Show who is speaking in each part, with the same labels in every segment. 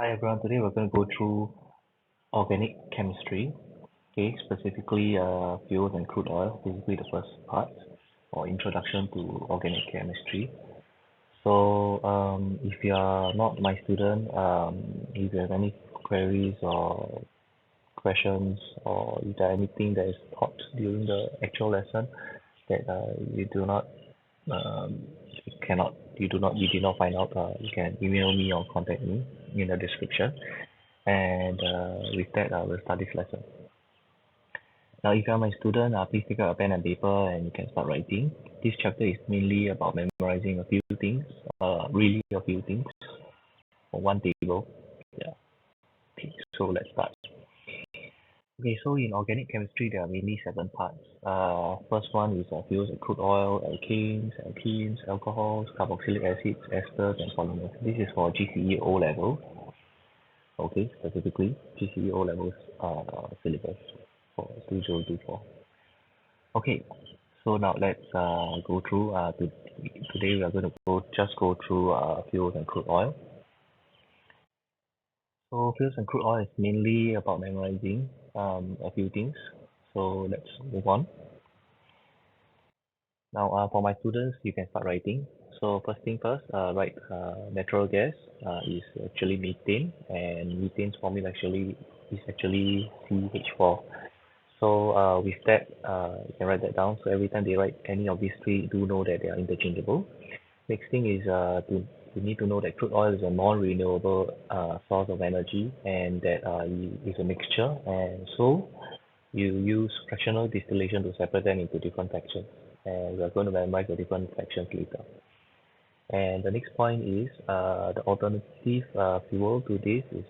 Speaker 1: Hi everyone, today we're going to go through organic chemistry, okay, specifically fuels and crude oil, basically the first part, or introduction to organic chemistry. So if you are not my student, if you have any queries or questions, or if there anything that is taught during the actual lesson that you do not um, you did not find out, you can email me or contact me in the description. And with that, we'll start this lesson. Now, if you're my student, please pick up a pen and paper and you can start writing. This chapter is mainly about memorizing a few things, really a few things, for one table. Yeah. Okay, so let's start. Okay, so in organic chemistry, there are mainly 7 parts. First one is fuels and crude oil, alkanes, alkenes, alcohols, carboxylic acids, esters, and polymers. This is for GCE O level. Okay, specifically GCE O levels syllabus for 2024. Okay, so now let's go through. Today we are going to go through fuels and crude oil. So fuels and crude oil is mainly about memorizing a few things. So let's move on. Now for my students, you can start writing. So first thing first, write natural gas is actually methane, and methane's formula is actually CH4. So with that, you can write that down. So every time they write any of these three, do know that they are interchangeable. Next thing is you need to know that crude oil is a non-renewable source of energy, and that is a mixture, and so you use fractional distillation to separate them into different fractions. And we are going to memorize the different fractions later. And the next point is the alternative fuel to this is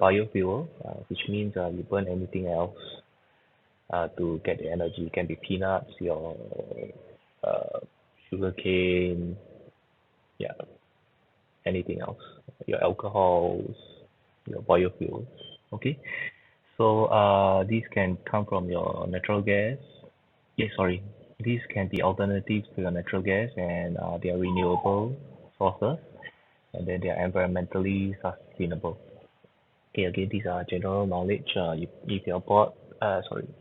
Speaker 1: biofuel, which means you burn anything else to get the energy. It can be peanuts, your uh, sugar cane, yeah, anything else, your alcohols, your biofuels. Okay, so these can come from your natural gas. Yeah, sorry, these can be alternatives to your natural gas, and they are renewable sources, and then they are environmentally sustainable. Okay, again, these are general knowledge. If you're bored,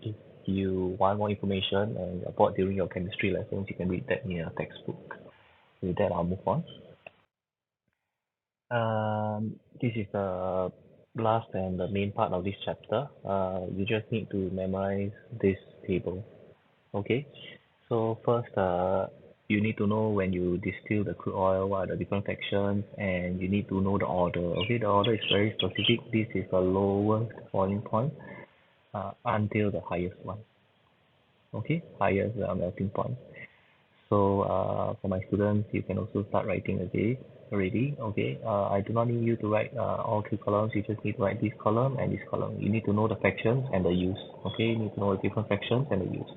Speaker 1: if you want more information and you're bored during your chemistry lessons, you can read that in your textbook. With that, I'll move on. This is the last and the main part of this chapter. You just need to memorize this table. Okay, so first, you need to know when you distill the crude oil, what are the different fractions, and you need to know the order. Okay, the order is very specific. This is the lowest boiling point until the highest one. Okay, highest melting point. So for my students, you can also start writing again already. Okay, I do not need you to write all 3 columns. You just need to write this column and this column. You need to know the fractions and the use. Okay, you need to know the different fractions and the use.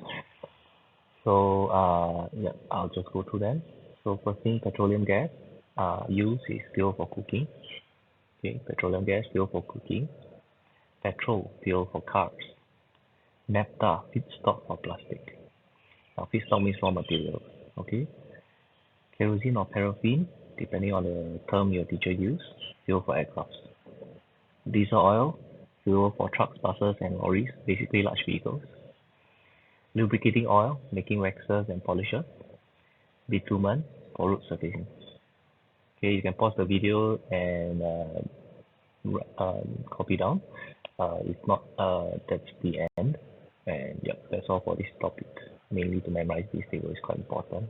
Speaker 1: So yeah, I'll just go through them. So first thing, petroleum gas. Use is fuel for cooking. Okay, petroleum gas fuel for cooking. Petrol fuel for cars. Naphtha feedstock for plastic. Now feedstock means raw materials. Okay, kerosene or paraffin, depending on the term your teacher used, fuel for aircrafts. Diesel oil, fuel for trucks, buses, and lorries, basically large vehicles. Lubricating oil, making waxes and polishes. Bitumen for road surfacing. Okay, you can pause the video and copy down. If not, that's the end. And yeah, that's all for this topic. Mainly to memorize this table is quite important.